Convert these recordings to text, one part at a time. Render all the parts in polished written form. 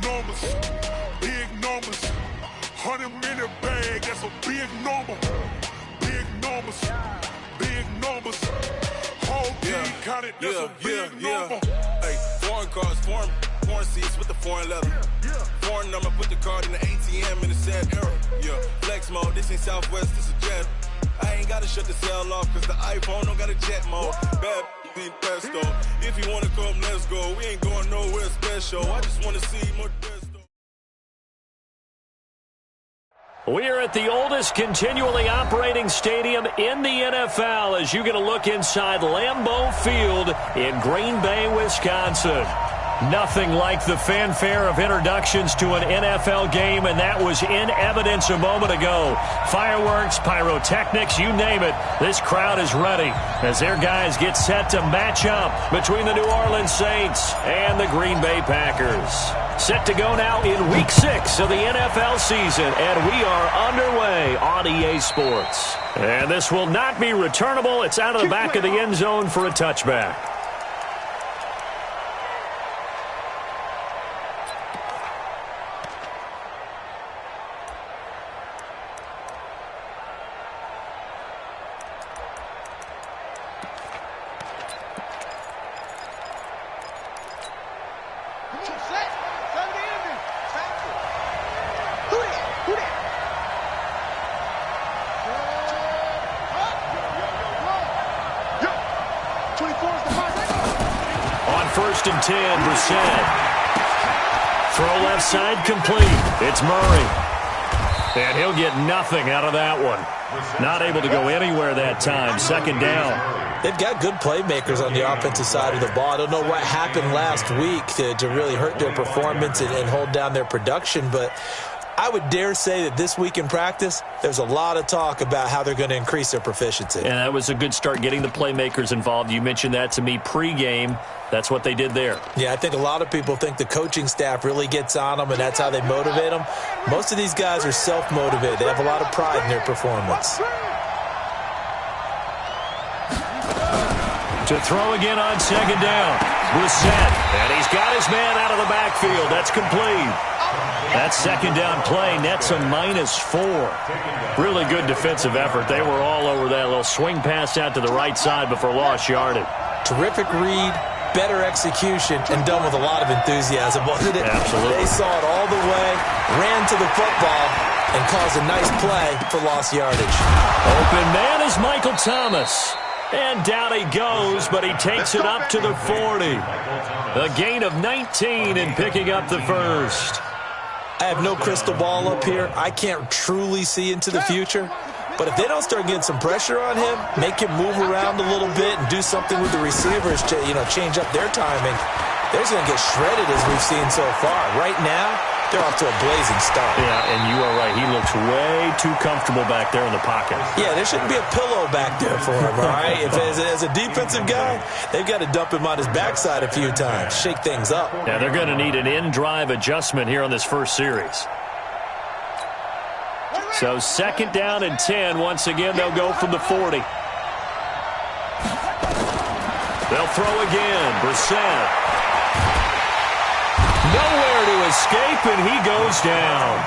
numbers, big numbers. 100-minute bag, that's a big number. Big numbers, big numbers. Whole team counted, that's a big number. Hey, foreign cars, foreign seats with the foreign leather. Foreign number, put the card in the ATM in the sad era. Yeah, flex mode, this ain't Southwest, this is jet. I ain't gotta shut the cell off, cause the iPhone don't got a jet mode. Bad ain't pesto. If you wanna come, let's go. We ain't going nowhere special. I just wanna see more Modesto. We're at the oldest continually operating stadium in the NFL as you get a look inside Lambeau Field in Green Bay, Wisconsin. Nothing like the fanfare of introductions to an NFL game, and that was in evidence a moment ago. Fireworks, pyrotechnics, you name it. This crowd is ready as their guys get set to match up between the New Orleans Saints and the Green Bay Packers. Set to go now in Week 6 of the NFL season, and we are underway on EA Sports. And this will not be returnable. It's out of the back of the end zone for a touchback. First and 10, Brissett. Throw left side complete. It's Murray. And he'll get nothing out of that one. Not able to go anywhere that time. Second down. They've got good playmakers on the offensive side of the ball. I don't know what happened last week to really hurt their performance and hold down their production, but I would dare say that this week in practice, there's a lot of talk about how they're going to increase their proficiency. And that was a good start, getting the playmakers involved. You mentioned that to me pregame. That's what they did there. Yeah, I think a lot of people think the coaching staff really gets on them, and that's how they motivate them. Most of these guys are self-motivated. They have a lot of pride in their performance. To throw again on second down. Brissett, and he's got his man out of the backfield. That's complete. That second down play nets a -4. Really good defensive effort. They were all over that little swing pass out to the right side before lost yardage. Terrific read, better execution, and done with a lot of enthusiasm, wasn't it? Absolutely. They saw it all the way, ran to the football, and caused a nice play for lost yardage. Open man is Michael Thomas. And down he goes, but he takes it up to the 40. A gain of 19 in picking up the first. I have no crystal ball up here. I can't truly see into the future. But if they don't start getting some pressure on him, make him move around a little bit and do something with the receivers to, change up their timing, they're just going to get shredded as we've seen so far. Right now, they're off to a blazing start. Yeah, and you are right. He looks way too comfortable back there in the pocket. Yeah, there shouldn't be a pillow back there for him, all right? If as a defensive guy, they've got to dump him on his backside a few times, shake things up. Yeah, they're going to need an in-drive adjustment here on this first series. So second down and 10. Once again, they'll go from the 40. They'll throw again. Brissett. Nowhere to escape, and he goes down.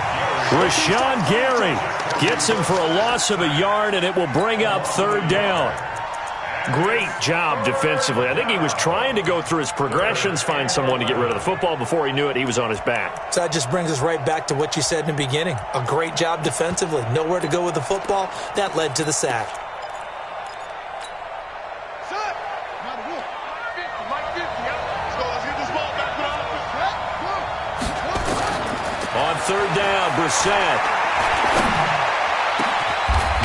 Rashawn Gary gets him for a loss of a yard, and it will bring up third down. Great job defensively. I think he was trying to go through his progressions, find someone to get rid of the football. Before he knew it, he was on his back. So that just brings us right back to what you said in the beginning. A great job defensively. Nowhere to go with the football. That led to the sack. On third down, Brissett.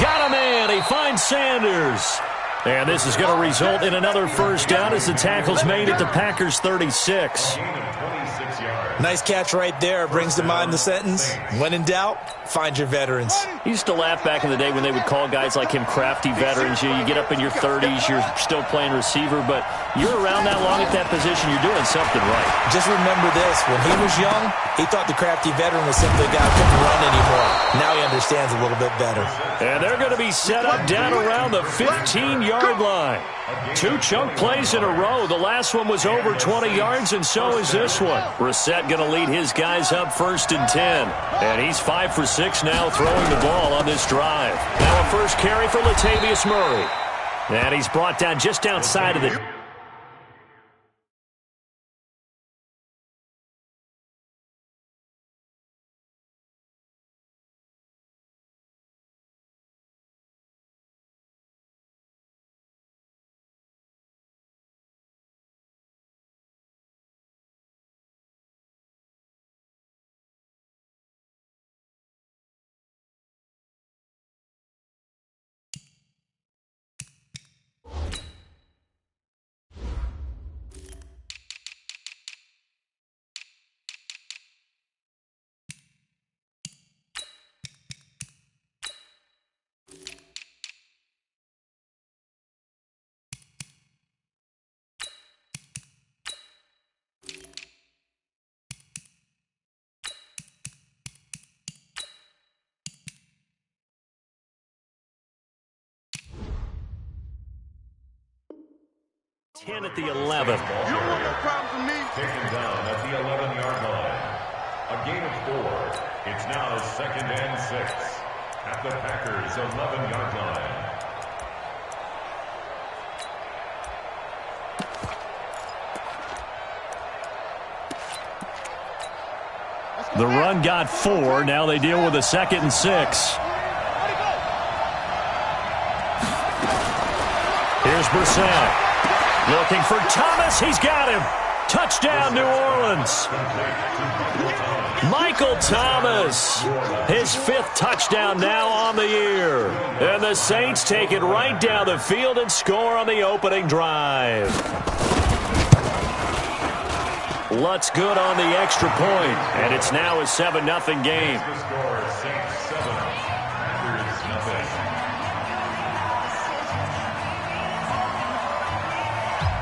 Got a man. He finds Sanders. And this is going to result in another first down as the tackle's made at the Packers' 36. Nice catch right there. Brings to mind the sentence, when in doubt, find your veterans. He used to laugh back in the day when they would call guys like him crafty veterans. You get up in your 30s, you're still playing receiver, but you're around that long at that position, you're doing something right. Just remember this. When he was young, he thought the crafty veteran was simply a guy who couldn't run anymore. Now he understands a little bit better. And they're going to be set up down around the 15-yard line. Two chunk plays in a row. The last one was over 20 yards, and so is this one. Brissett going to lead his guys up 1st and 10. And he's 5 for 6 now throwing the ball on this drive. Now a first carry for Latavius Murray. And he's brought down just outside of the... At the 11. You don't want no problem from me. Taken down at the 11-yard line. A gain of 4. It's now 2nd and 6 at the Packers' 11-yard line. The run got 4. Now they deal with a 2nd and 6. Here's Brissett. Looking for Thomas. He's got him. Touchdown, New Orleans. Michael Thomas. His 5th touchdown now on the year. And the Saints take it right down the field and score on the opening drive. Lutz good on the extra point. And it's now a 7-0 game.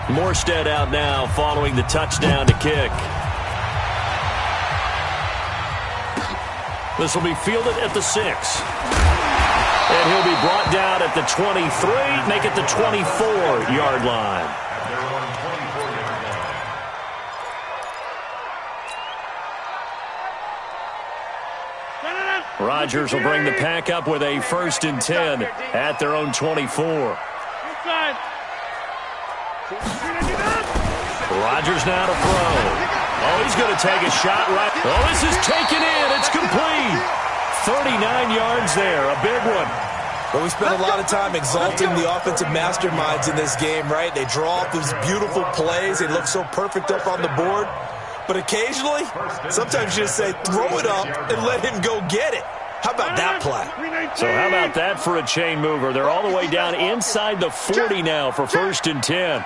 Morstead out now following the touchdown to kick. This will be fielded at the 6. And he'll be brought down at the 23, make it the 24-yard line. Rodgers will bring the pack up with a 1st and 10 at their own 24. Rodgers now to throw. Oh, he's going to take a shot right. Oh, this is taken in. It's complete. 39 yards there. A big one. But we spent a lot of time exalting the offensive masterminds in this game, right? They draw up these beautiful plays. They look so perfect up on the board. But occasionally, sometimes you just say, throw it up and let him go get it. How about that play? So how about that for a chain mover? They're all the way down inside the 40 now for 1st and 10.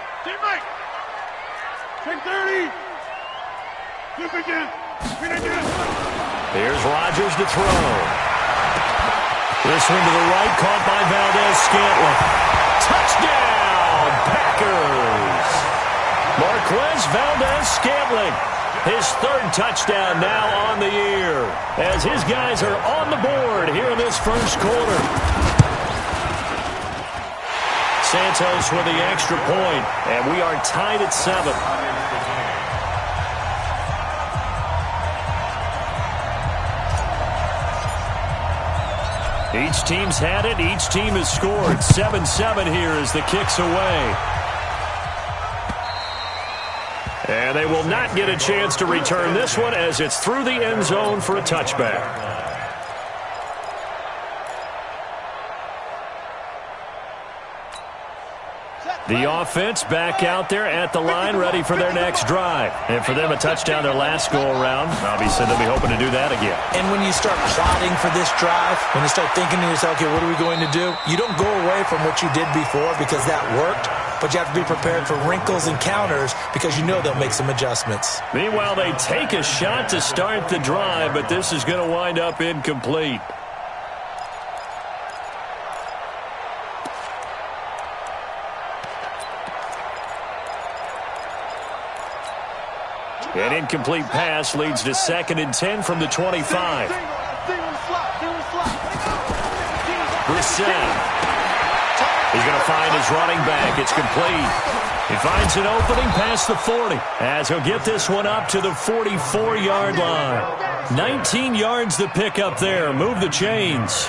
Here's Rodgers to throw. This one to the right, caught by Valdez-Scantling. Touchdown, Packers! Marquez Valdez-Scantling, his 3rd touchdown now on the year, as his guys are on the board here in this 1st quarter. Santos with the extra point, and we are tied at 7. Each team's had it. Each team has scored. 7-7 here as the kick's away. And they will not get a chance to return this one as it's through the end zone for a touchback. The offense back out there at the line, ready for their next drive. And for them, a touchdown their last go-around. Obviously, they'll be hoping to do that again. And when you start plotting for this drive, when you start thinking to yourself, okay, what are we going to do? You don't go away from what you did before because that worked, but you have to be prepared for wrinkles and counters because you know they'll make some adjustments. Meanwhile, they take a shot to start the drive, but this is going to wind up incomplete. An incomplete pass leads to 2nd and 10 from the 25. Brissett. He's going to find his running back. It's complete. He finds an opening past the 40 as he'll get this one up to the 44-yard line. 19 yards to pick up there. Move the chains.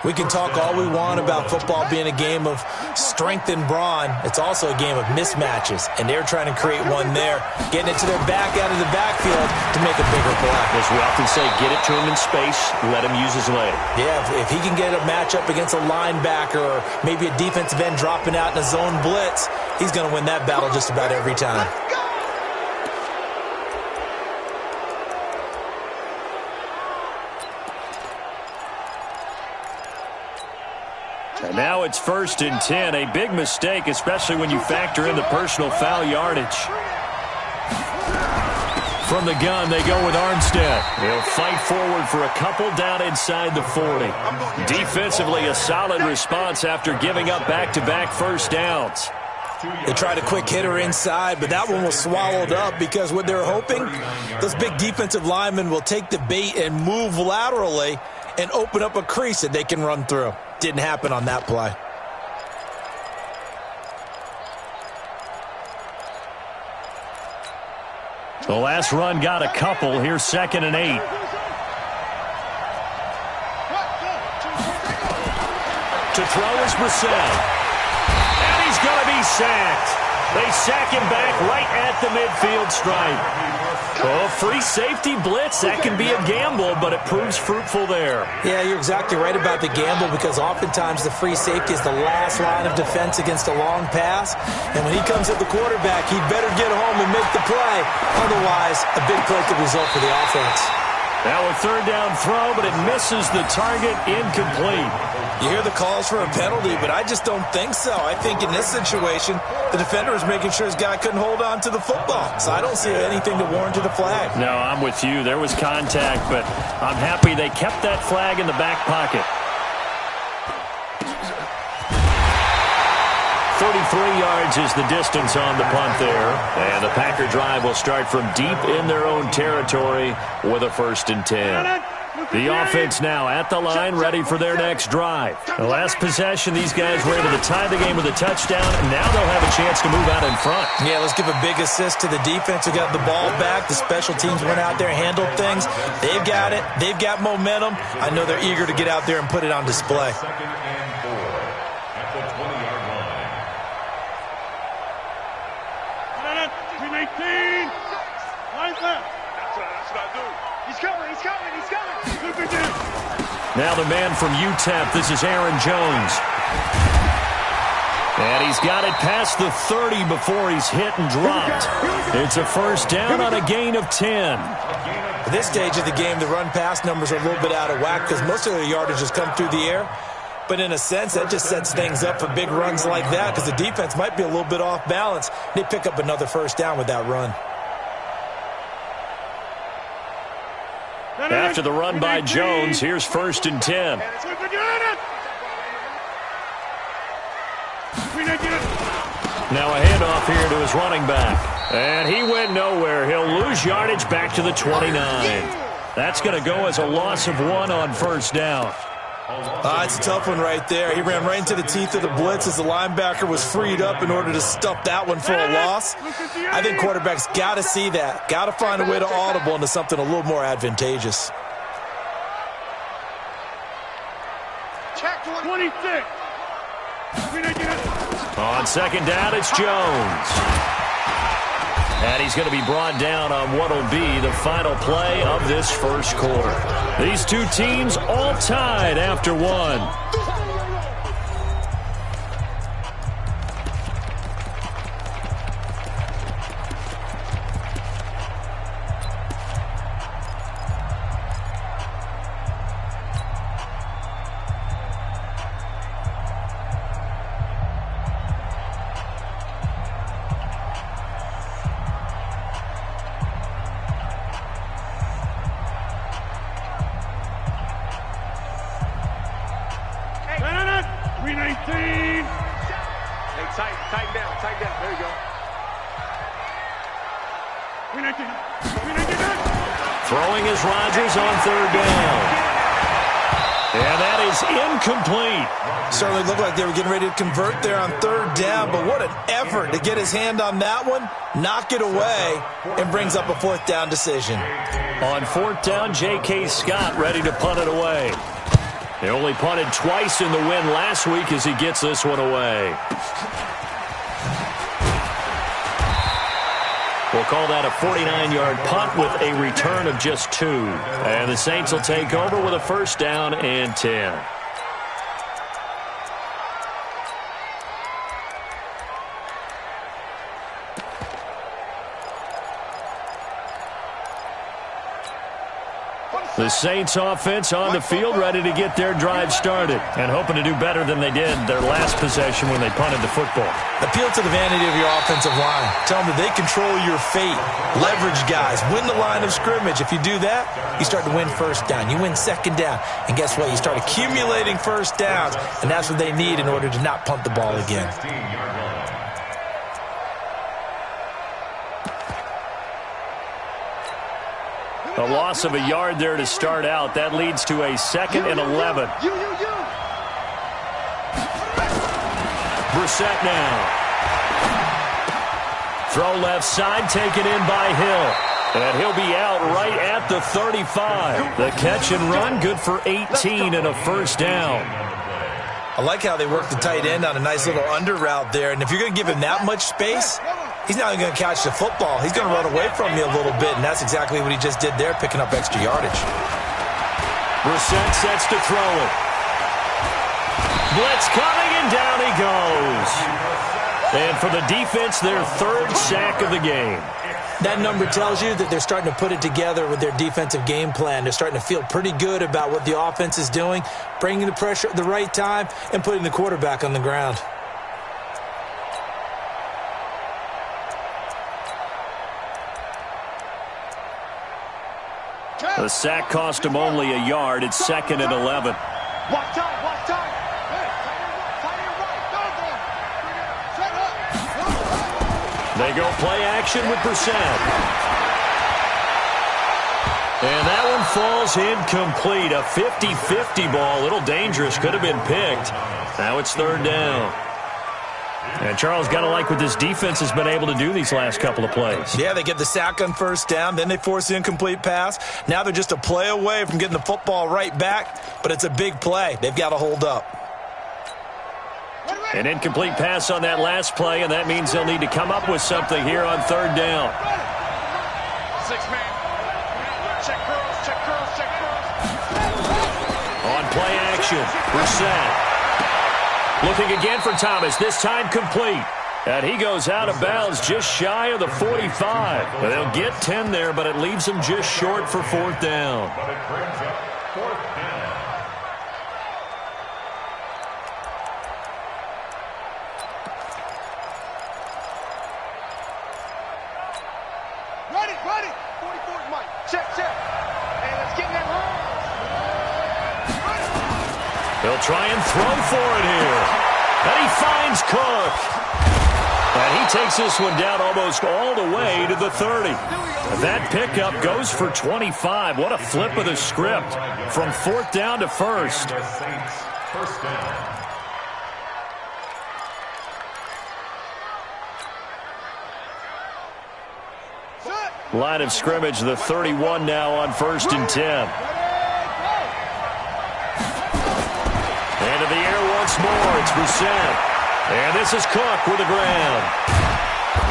We can talk all we want about football being a game of strength and brawn. It's also a game of mismatches, and they're trying to create one there, getting it to their back out of the backfield to make a bigger play. As we often say, get it to him in space, let him use his leg. Yeah, if he can get a matchup against a linebacker or maybe a defensive end dropping out in a zone blitz, he's going to win that battle just about every time. And now it's 1st and 10. A big mistake, especially when you factor in the personal foul yardage. From the gun, they go with Armstead. He'll fight forward for a couple down inside the 40. Defensively, a solid response after giving up back-to-back first downs. They tried a quick hitter inside, but that one was swallowed up because what they're hoping, those big defensive linemen will take the bait and move laterally and open up a crease that they can run through. Didn't happen on that play. The last run got a couple. Here's 2nd and 8. To throw is Brissett. And he's going to be sacked. They sack him back right at the midfield stripe. Oh, free safety blitz. That can be a gamble, but it proves fruitful there. Yeah, you're exactly right about the gamble because oftentimes the free safety is the last line of defense against a long pass. And when he comes at the quarterback, he'd better get home and make the play. Otherwise, a big play could result for the offense. Now a 3rd down throw, but it misses the target, incomplete. You hear the calls for a penalty, but I just don't think so. I think in this situation, the defender is making sure his guy couldn't hold on to the football. So I don't see anything to warrant a flag. No, I'm with you. There was contact, but I'm happy they kept that flag in the back pocket. 33 yards is the distance on the punt there. And the Packer drive will start from deep in their own territory with a 1st and 10. The offense now at the line, ready for their next drive. The last possession, these guys were able to tie the game with a touchdown, and now they'll have a chance to move out in front. Yeah, let's give a big assist to the defense who got the ball back. The special teams went out there, handled things. They've got it. They've got momentum. I know they're eager to get out there and put it on display. 2nd and 4 at the 20-yard line. 319. Line left. That's what I do. He's coming. He's coming. He's coming. Now the man from UTEP, this is Aaron Jones. And he's got it past the 30 before he's hit and dropped. It's a 1st down on a gain of 10. At this stage of the game, the run-pass numbers are a little bit out of whack because most of their yardage has come through the air. But in a sense, that just sets things up for big runs like that because the defense might be a little bit off balance. They pick up another 1st down with that run. After the run by Jones, here's 1st and 10. Now a handoff here to his running back. And he went nowhere. He'll lose yardage back to the 29. That's going to go as a loss of 1 on 1st down. It's a tough one right there. He ran right into the teeth of the blitz as the linebacker was freed up in order to stuff that one for a loss. I think quarterbacks got to see that. Got to find a way to audible into something a little more advantageous. Check 26. On 2nd down, it's Jones. And he's going to be brought down on what will be the final play of this 1st quarter. These two teams all tied after 1. Throwing is Rodgers on 3rd down. And that is incomplete. Certainly looked like they were getting ready to convert there on third down, but what an effort to get his hand on that one, knock it away, and brings up a fourth down decision. On fourth down, J.K. Scott ready to punt it away. They only punted twice in the win last week as he gets this one away. We'll call that a 49-yard punt with a return of just 2. And the Saints will take over with a first down and 10. The Saints offense on the field, ready to get their drive started and hoping to do better than they did their last possession when they punted the football. Appeal to the vanity of your offensive line. Tell them that they control your fate. Leverage guys. Win the line of scrimmage. If you do that, you start to win first down. You win second down. And guess what? You start accumulating first downs, and that's what they need in order to not punt the ball again. A loss of a yard there to start out. That leads to a 2nd and 11. Brissett now. Throw left side, taken in by Hill. And he'll be out right at the 35. The catch and run, good for 18 and a first down. I like how they work the tight end on a nice little under route there. And if you're going to give him that much space, he's not even going to catch the football. He's going to run away from you a little bit, and that's exactly what he just did there, picking up extra yardage. Brissett sets to throw it. Blitz coming, and down he goes. And for the defense, their 3rd sack of the game. That number tells you that they're starting to put it together with their defensive game plan. They're starting to feel pretty good about what the offense is doing, bringing the pressure at the right time, and putting the quarterback on the ground. The sack cost him only a yard. It's 2nd and 11. Watch time, watch time. They go play action with Brissett. And that one falls incomplete. A 50-50 ball. A little dangerous. Could have been picked. Now it's 3rd down. And Charles, got to like what this defense has been able to do these last couple of plays. Yeah, they get the sack on first down, then they force the incomplete pass. Now they're just a play away from getting the football right back, but it's a big play. They've got to hold up. An incomplete pass on that last play, and that means they'll need to come up with something here on 3rd down. 6-man. Check curls, check curls, check curls. On play action, Brissett. Looking again for Thomas, this time complete. And he goes out of bounds just shy of the 45. Well, they'll get 10 there, but it leaves them just short for 4th down. But it brings up 4th down. Ready, ready. 44's Mike. Check, check. Hey, let's get in that line. They'll try and throw for it here. And he finds Cook. And he takes this one down almost all the way to the 30. That pickup goes for 25. What a flip of the script from 4th down to 1st. The Saints, first down. Line of scrimmage, the 31 now on 1st and 10. Into the air once more, it's Brissett. And this is Cook with the ground.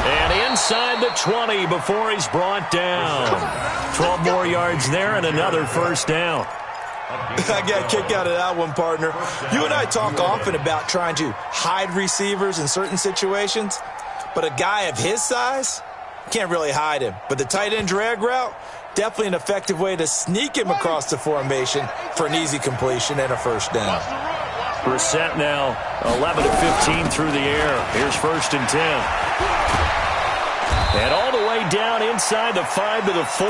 And inside the 20 before he's brought down. 12 more yards there and another first down. I got a kick out of that one, partner. You and I talk often about trying to hide receivers in certain situations, but a guy of his size can't really hide him. But the tight end drag route, definitely an effective way to sneak him across the formation for an easy completion and a first down. Brissett now 11 of 15 through the air. Here's 1st and 10. And all the way down inside the 5 to the 4.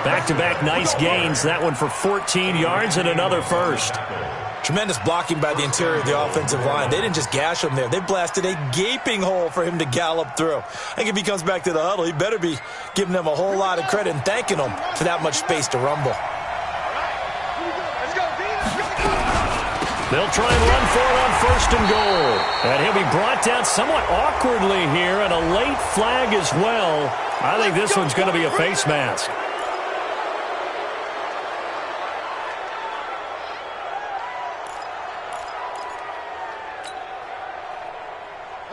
Back-to-back nice gains. That one for 14 yards and another first. Tremendous blocking by the interior of the offensive line. They didn't just gash him there. They blasted a gaping hole for him to gallop through. I think if he comes back to the huddle, he better be giving them a whole lot of credit and thanking them for that much space to rumble. They'll try and run for it on 1st and goal. And he'll be brought down somewhat awkwardly here, and a late flag as well. I think this one's going to be a face mask.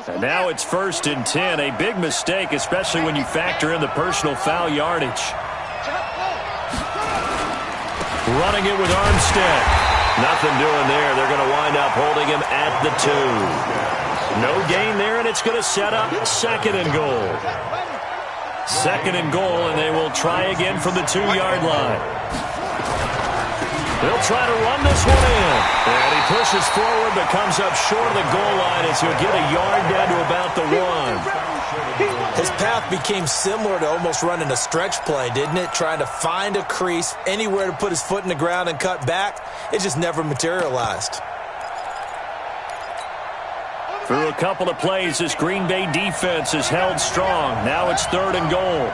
And now it's 1st and 10. A big mistake, especially when you factor in the personal foul yardage. Running it with Armstead. Nothing doing there. They're going to wind up holding him at the 2. No gain there, and it's going to set up 2nd and goal. 2nd and goal, and they will try again from the 2-yard line. They'll try to run this one in. And he pushes forward, but comes up short of the goal line as he'll get a yard down to about the 1. His path became similar to almost running a stretch play, didn't it? Trying to find a crease, anywhere to put his foot in the ground and cut back. It just never materialized. Through a couple of plays, this Green Bay defense is held strong. Now it's 3rd and goal.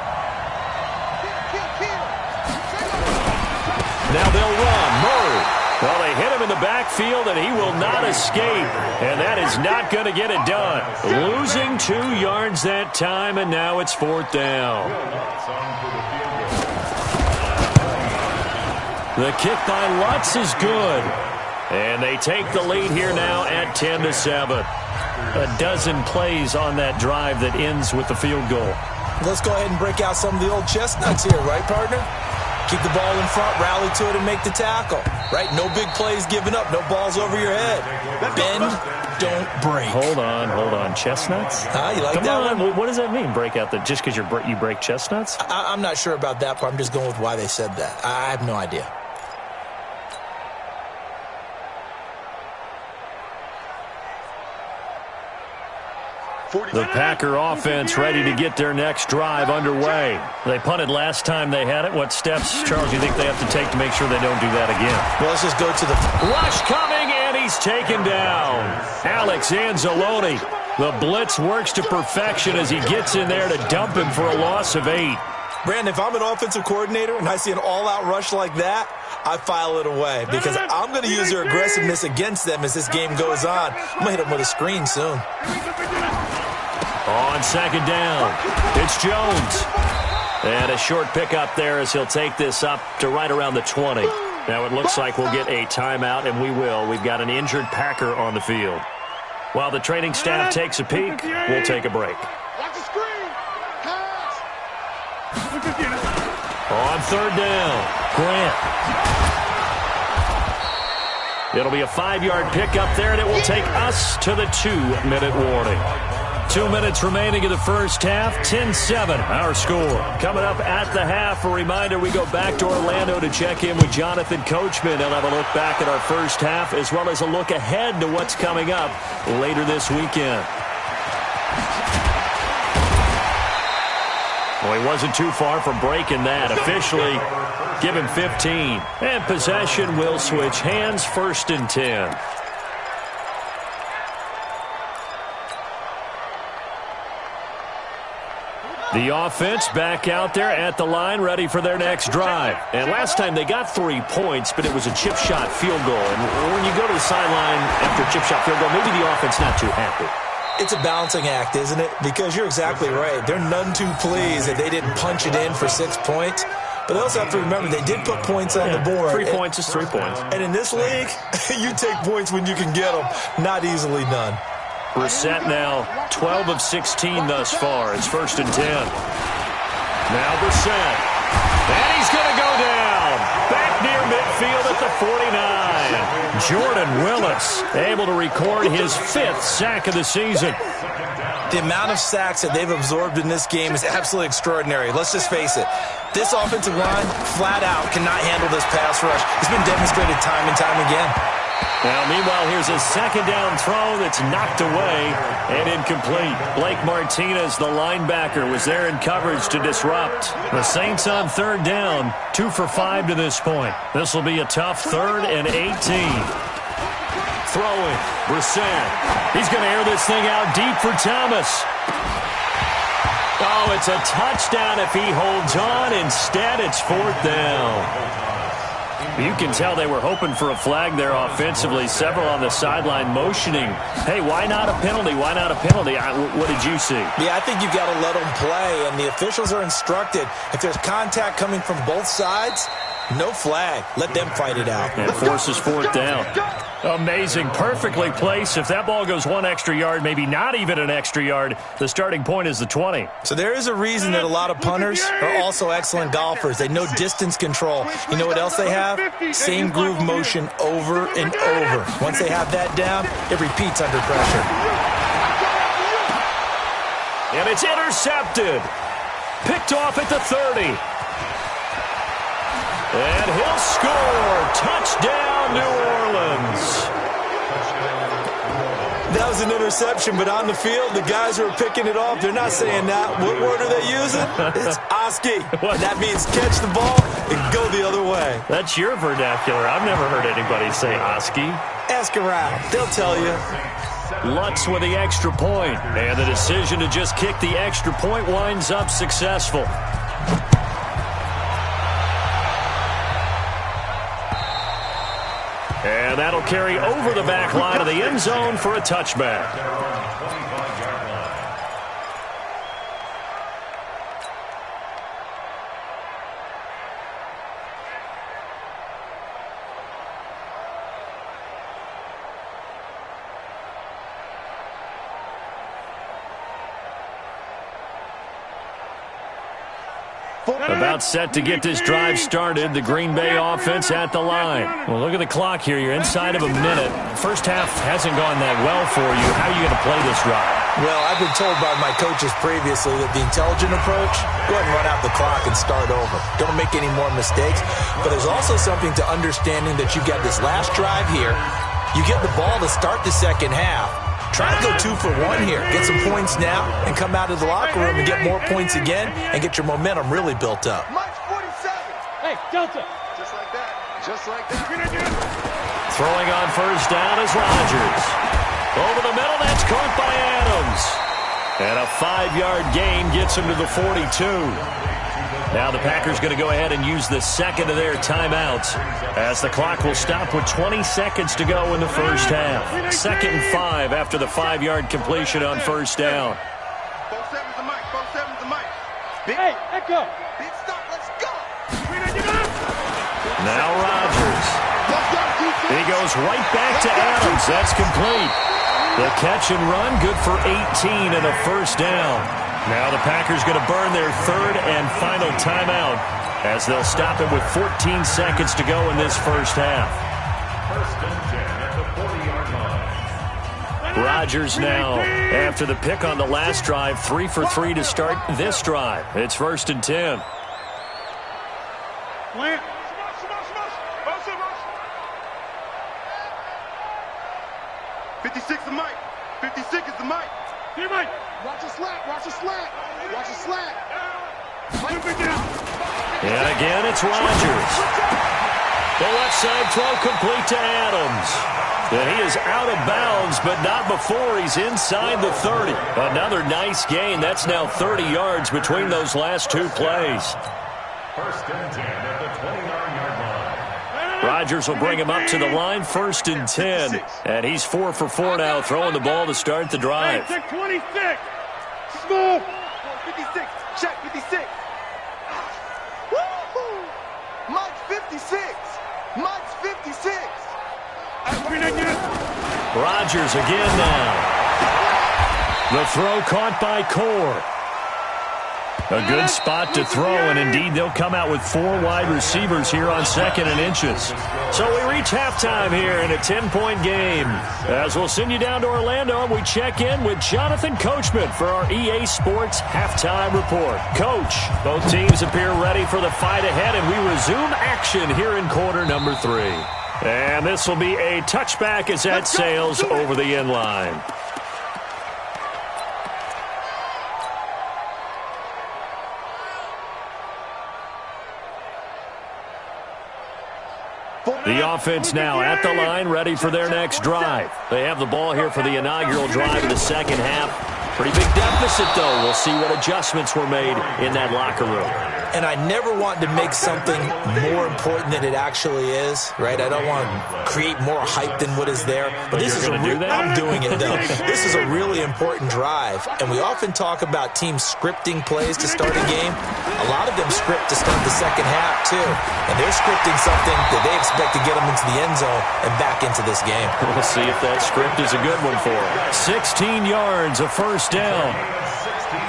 Now they'll run. Murray. Well, they hit him in the backfield, and he will not escape. And that is not going to get it done. Losing 2 yards that time, and now it's 4th down. The kick by Lutz is good. And they take the lead here now at 10-7. A dozen plays on that drive that ends with the field goal. Let's go ahead and break out some of the old chestnuts here, right, partner? Keep the ball in front, rally to it, and make the tackle. Right? No big plays given up. No balls over your head. Bend, don't break. Hold on. Chestnuts? You like Come that on. one? What does that mean, break out the... Just because you break chestnuts? I'm not sure about that part. I'm just going with why they said that. I have no idea. The Packer offense ready to get their next drive underway. They punted last time they had it. What steps, Charles, do you think they have to take to make sure they don't do that again? Well, let's just go to the... Rush coming, and he's taken down. Alex Anzalone. The blitz works to perfection as he gets in there to dump him for a loss of 8. Brandon, if I'm an offensive coordinator and I see an all-out rush like that, I file it away because I'm going to use their aggressiveness against them as this game goes on. I'm going to hit them with a screen soon. On 2nd down, it's Jones. And a short pickup there as he'll take this up to right around the 20. Now it looks like we'll get a timeout, and we will. We've got an injured Packer on the field. While the training staff takes a peek, we'll take a break. On 3rd down, Grant. It'll be a 5-yard pickup there, and it will take us to the 2-minute warning. 2 minutes remaining in the first half, 10-7, our score. Coming up at the half, a reminder, we go back to Orlando to check in with Jonathan Coachman. He'll have a look back at our first half, as well as a look ahead to what's coming up later this weekend. Well, he wasn't too far from breaking that. Officially, give him 15. And possession will switch hands, 1st and 10. The offense back out there at the line, ready for their next drive. And last time they got 3 points, but it was a chip shot field goal. And when you go to the sideline after a chip shot field goal, maybe the offense not too happy. It's a balancing act, isn't it? Because you're exactly right. They're none too pleased that they didn't punch it in for 6 points. But they also have to remember they did put points on the board. 3 points is 3 points. And in this league, you take points when you can get them. Not easily done. Brissett now 12 of 16 thus far. It's 1st and 10. Now Brissett. And he's going to go down. Back near midfield at the 49. Jordan Willis able to record his 5th sack of the season. The amount of sacks that they've absorbed in this game is absolutely extraordinary. Let's just face it. This offensive line, flat out, cannot handle this pass rush. It's been demonstrated time and time again. Now, meanwhile, here's a 2nd down throw that's knocked away and incomplete. Blake Martinez, the linebacker, was there in coverage to disrupt. The Saints on 3rd down, 2 for 5 to this point. This will be a tough 3rd and 18. Throwing, Brissett. He's going to air this thing out deep for Thomas. Oh, it's a touchdown if he holds on. Instead, it's 4th down. You can tell they were hoping for a flag there offensively. Several on the sideline motioning, hey, why not a penalty? Why not a penalty? What did you see? Yeah, I think you've got to let them play, and the officials are instructed, if there's contact coming from both sides, no flag. Let them fight it out. And forces fourth down. Amazing. Perfectly placed. If that ball goes one extra yard, maybe not even an extra yard, the starting point is the 20. So there is a reason that a lot of punters are also excellent golfers. They know distance control. You know what else they have? Same groove motion over and over. Once they have that down, it repeats under pressure. And it's intercepted. Picked off at the 30. And he'll score. Touchdown, New Orleans. That was an interception, but on the field, the guys who are picking it off, they're not saying that. What word are they using? It's Oski. That means catch the ball and go the other way. That's your vernacular. I've never heard anybody say Oski. Ask around. They'll tell you. Lutz with the extra point, and the decision to just kick the extra point winds up successful. And that'll carry over the back line of the end zone for a touchback. About set to get this drive started. The Green Bay offense at the line. Well, look at the clock here. You're inside of a minute. First half hasn't gone that well for you. How are you going to play this drive? Well, I've been told by my coaches previously that the intelligent approach, go ahead and run out the clock and start over. Don't make any more mistakes. But there's also something to understanding that you got this last drive here. You get the ball to start the second half. Try to go 2 for 1 here. Get some points now and come out of the locker room and get more points again and get your momentum really built up. Mike 47. Hey, Delta. Just like that. Just like that. Throwing on first down is Rodgers. Over the middle, that's caught by Adams. And a 5-yard gain gets him to the 42. Now the Packers going to go ahead and use the second of their timeouts as the clock will stop with 20 seconds to go in the first half. 2nd and 5 after the 5-yard completion on first down. 4-7's the mic. 4-7's the mic. Hey, Echo. Big stop. Let's go. Now Rodgers. He goes right back to Adams. That's complete. The catch and run good for 18 and a first down. Now the Packers going to burn their 3rd and final timeout as they'll stop it with 14 seconds to go in this first half. 1st and 10 at the 40-yard line. Rodgers now, after the pick on the last drive, 3 for 3 to start this drive. It's 1st and 10. Plant. 56 the mic. 56 is the mic. Here, Mike. Watch your slant. Watch your slant. Watch your slant. And again, it's Rodgers. The left side throw complete to Adams. And he is out of bounds, but not before he's inside the 30. Another nice gain. That's now 30 yards between those last 2 plays. 1st and 10 at the 29-yard line. Rodgers will bring him up to the line, 1st and 10. And he's 4 for 4 now, throwing the ball to start the drive. Check 26. Small. 56. Check 56. Woo-hoo. Mike's 56. Mike's 56. Rodgers again now. The throw caught by Core. A good spot to throw, and indeed they'll come out with 4 wide receivers here on 2nd and inches. So we reach halftime here in a 10-point game. As we'll send you down to Orlando, we check in with Jonathan Coachman for our EA Sports Halftime Report. Coach, both teams appear ready for the fight ahead, and we resume action here in quarter number 3. And this will be a touchback as that sails over the end line. The offense now at the line, ready for their next drive. They have the ball here for the inaugural drive of the second half. Pretty big deficit, though. We'll see what adjustments were made in that locker room. and I never want to make something more important than it actually is, right? I don't want to create more hype than what is there. But this is I'm doing it, though. This is a really important drive, and we often talk about teams scripting plays to start a game. A lot of them script to start the second half, too, and they're scripting something that they expect to get them into the end zone and back into this game. We'll see if that script is a good one for them. 16 yards, a first down.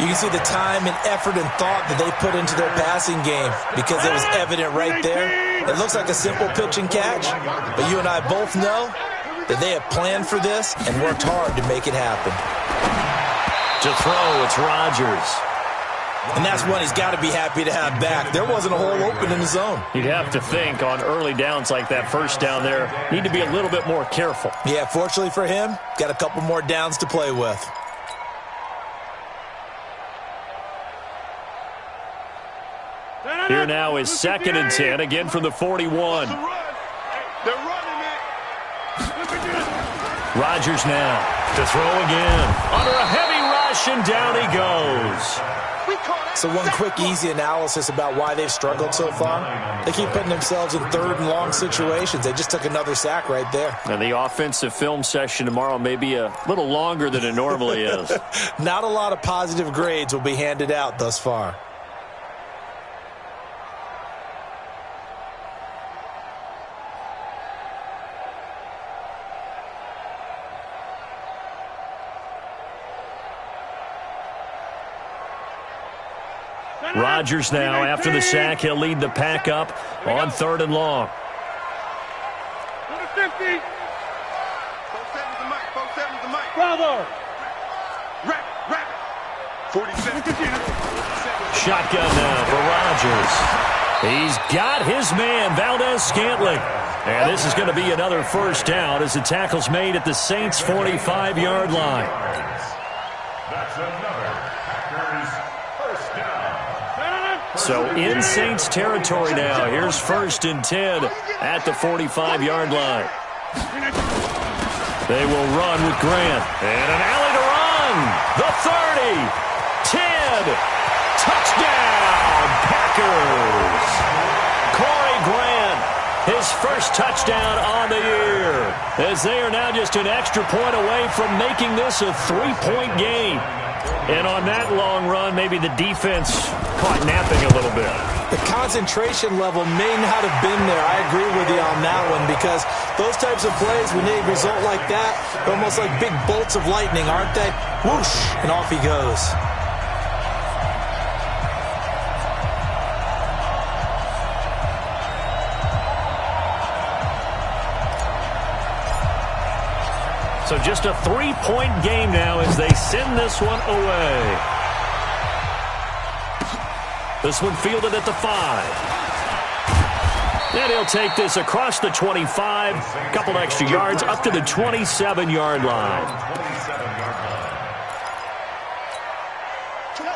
You can see the time and effort and thought that they put into their passing game because it was evident right there. It looks like a simple pitch and catch, but you and I both know that they have planned for this and worked hard to make it happen. To throw, it's Rodgers. And that's one he's got to be happy to have back. There wasn't a hole open in the zone. You'd have to think on early downs like that first down there, need to be a little bit more careful. Yeah, fortunately for him, got a couple more downs to play with. Here now is 2nd and 10, again from the 41. Rodgers now to throw again. Under a heavy rush, and down he goes. So one quick, easy analysis about why they've struggled so far. They keep putting themselves in 3rd and long situations. They just took another sack right there. And the offensive film session tomorrow may be a little longer than it normally is. Not a lot of positive grades will be handed out thus far. Rodgers now, after the sack, he'll lead the pack up on 3rd and long. 50. 4-7's the mic. Bravo. Rap. 47. Shotgun now for Rodgers. He's got his man, Valdez-Scantling. And this is going to be another first down as the tackle's made at the Saints' 45-yard line. That's another Packers first down. So in Saints territory now. Here's 1st and 10 at the 45-yard line. They will run with Grant. And an alley to run. The 30. 10. Touchdown, Packers. Corey Grant, his first touchdown on the year. As they are now just an extra point away from making this a 3-point game. And on that long run, maybe the defense caught napping a little bit. The concentration level may not have been there. I agree with you on that one because those types of plays, when they result like that, they're almost like big bolts of lightning, aren't they? Whoosh, and off he goes. So just a 3-point game now as they send this one away. This one fielded at the 5. And he'll take this across the 25, couple extra yards, up to the 27-yard line.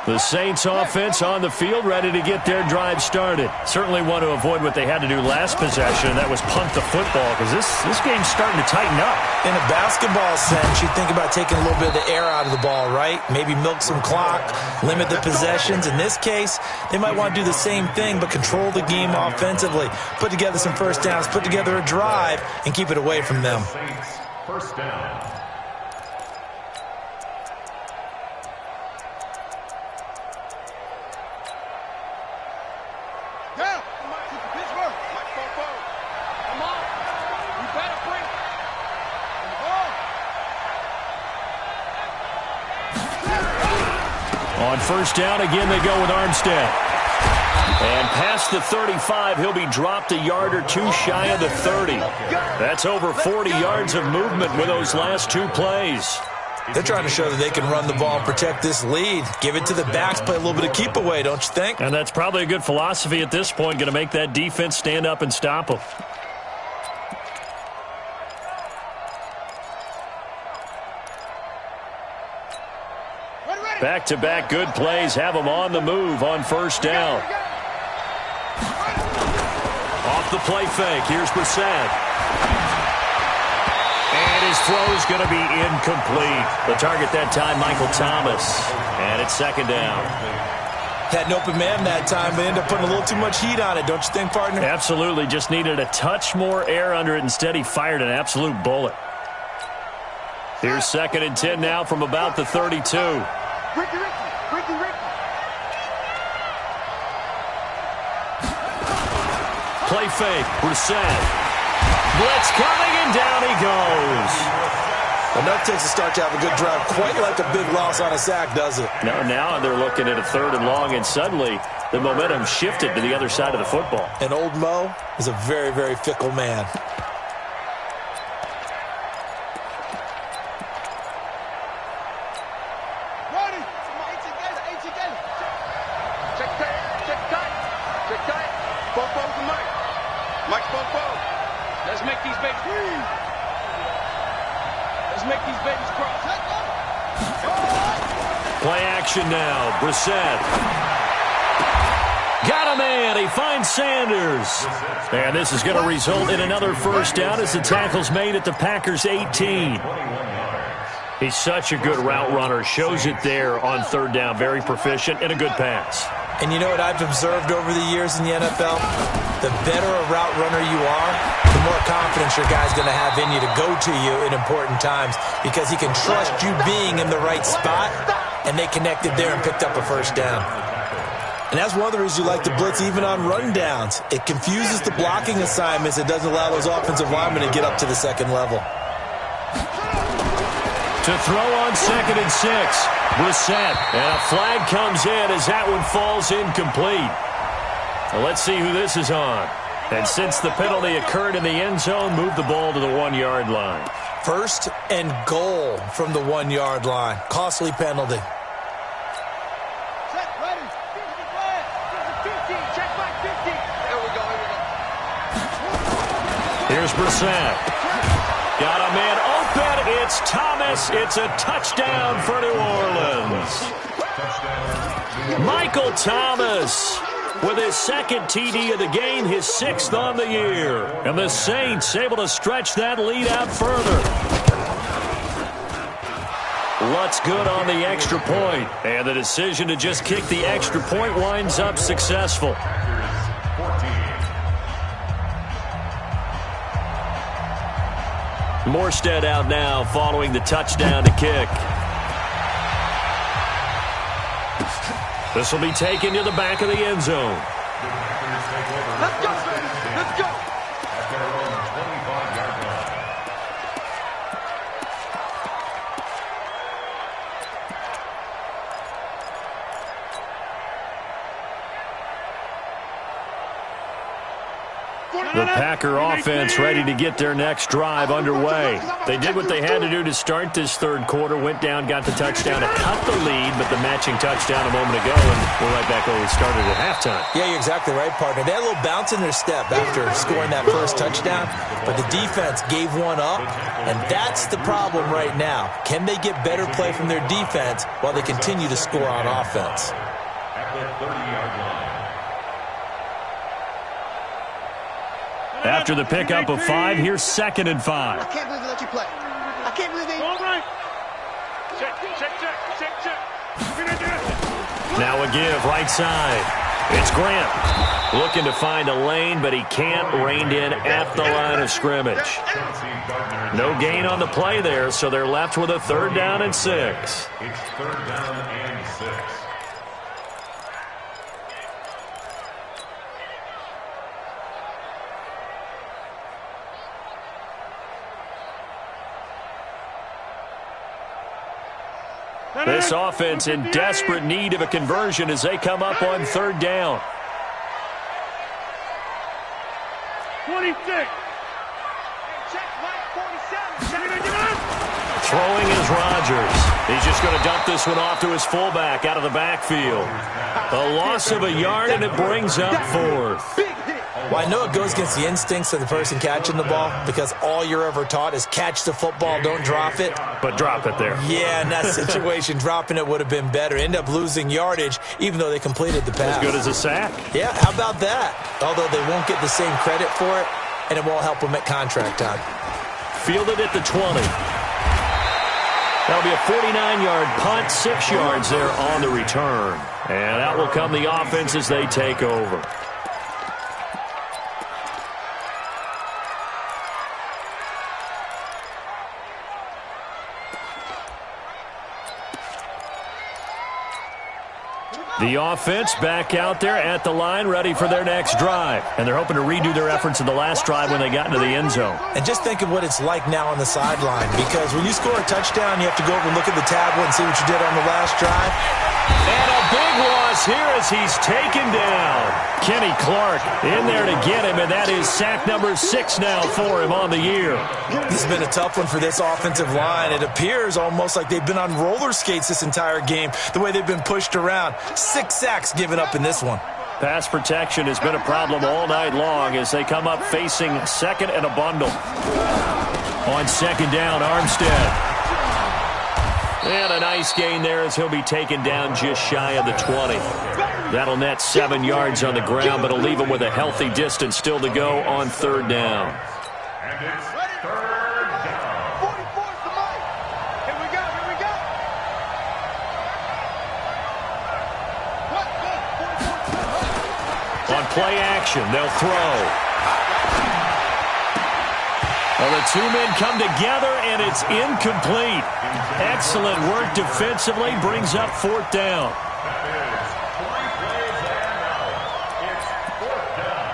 The Saints offense on the field, ready to get their drive started. Certainly want to avoid what they had to do last possession, and that was punt the football, because this game's starting to tighten up. In a basketball sense, you think about taking a little bit of the air out of the ball, right? Maybe milk some clock, limit the possessions. In this case, they might want to do the same thing, but control the game offensively. Put together some first downs, put together a drive, and keep it away from them. First down. On first down, again, they go with Armstead. And past the 35, he'll be dropped a yard or two shy of the 30. That's over 40 yards of movement with those last 2 plays. They're trying to show that they can run the ball and protect this lead. Give it to the backs, play a little bit of keep away, don't you think? And that's probably a good philosophy at this point, going to make that defense stand up and stop them. Back-to-back good plays have them on the move on first down. Off the play fake, here's Brissett. And his throw is going to be incomplete. The target that time, Michael Thomas. And it's second down. Had an open man that time, but ended up putting a little too much heat on it, don't you think, partner? Absolutely. Just needed a touch more air under it. Instead, he fired an absolute bullet. Here's 2nd and 10 now from about the 32. Ricky. Play fake. Brissett. Blitz coming, and down he goes. Enough takes to start to have a good drive. Quite like a big loss on a sack, does it? Now they're looking at a 3rd and long, and suddenly the momentum shifted to the other side of the football. And old Mo is a very, very fickle man. Ready. Eight together. Check tight. Both to Mike. Mike's both. Let's make these babies. Let's make these babies cross. Play action now. Brissett. Got a man. He finds Sanders. And this is going to result in another first down as the tackle's made at the Packers' 18. He's such a good route runner. Shows it there on 3rd down. Very proficient and a good pass. And you know what I've observed over the years in the NFL? The better a route runner you are, the more confidence your guy's going to have in you to go to you in important times because he can trust you being in the right spot, and they connected there and picked up a first down. And that's one of the reasons you like to blitz even on rundowns. It confuses the blocking assignments. It doesn't allow those offensive linemen to get up to the 2nd level. To throw on 2nd and 6. Brissett. And a flag comes in as that one falls incomplete. Well, let's see who this is on. And since the penalty occurred in the end zone, move the ball to the 1-yard line. 1st and goal from the 1-yard line. Costly penalty. Check, ready. 50. Check back 50. Here we go. Here's Brissett. Got a man open. It's Thomas. It's a touchdown for New Orleans. Michael Thomas with his 2nd TD of the game, his 6th on the year. And the Saints able to stretch that lead out further. Lutz good on the extra point. And the decision to just kick the extra point winds up successful. Morstead out now following the touchdown to kick. This will be taken to the back of the end zone. Let's go, baby. Let's go. At their own 25-yard line. The Packer offense ready to get their next drive underway. They did what they had to do to start this 3rd quarter, went down, got the touchdown to cut the lead, but the matching touchdown a moment ago, and we're right back where we started at halftime. Yeah, you're exactly right, partner. They had a little bounce in their step after scoring that first touchdown, but the defense gave one up, and that's the problem right now. Can they get better play from their defense while they continue to score on offense? At the 30-yard line. After the pickup of 5, here's 2nd and 5. I can't believe they let you play. I can't believe they... All right. Check. Now a give, right side. It's Grant. Looking to find a lane, but he can't. Reined in at the line of scrimmage. No gain on the play there, so they're left with a 3rd down and 6. It's 3rd down and 6. This offense in desperate need of a conversion as they come up on 3rd down. 26. Throwing is Rodgers. He's just going to dump this one off to his fullback out of the backfield. A loss of a yard, and it brings up 4th. Well, I know it goes against the instincts of the person catching the ball because all you're ever taught is catch the football, don't drop it. But drop it there. Yeah, in that situation, dropping it would have been better. End up losing yardage, even though they completed the pass. As good as a sack. Yeah, how about that? Although they won't get the same credit for it, and it won't help them at contract time. Fielded at the 20. That'll be a 49-yard punt, 6 yards there on the return. And out will come the offense as they take over. The offense back out there at the line, ready for their next drive. And they're hoping to redo their efforts in the last drive when they got into the end zone. And just think of what it's like now on the sideline, because when you score a touchdown, you have to go over and look at the tablet and see what you did on the last drive. And a big loss here as he's taken down. Kenny Clark in there to get him, and that is sack number 6 now for him on the year. This has been a tough one for this offensive line. It appears almost like they've been on roller skates this entire game, the way they've been pushed around. 6 sacks given up in this one. Pass protection has been a problem all night long as they come up facing second and a bundle. On second down, Armstead. And a nice gain there as he'll be taken down just shy of the 20. That'll net 7 yards on the ground, but it'll leave him with a healthy distance still to go on third down. And it's third down. 44's the mic. Here we go, here we go. What? 44's the mic. On play action, they'll throw. Well, the two men come together, and it's incomplete. Excellent work defensively, brings up fourth down. That is 3 plays and out. It's fourth down.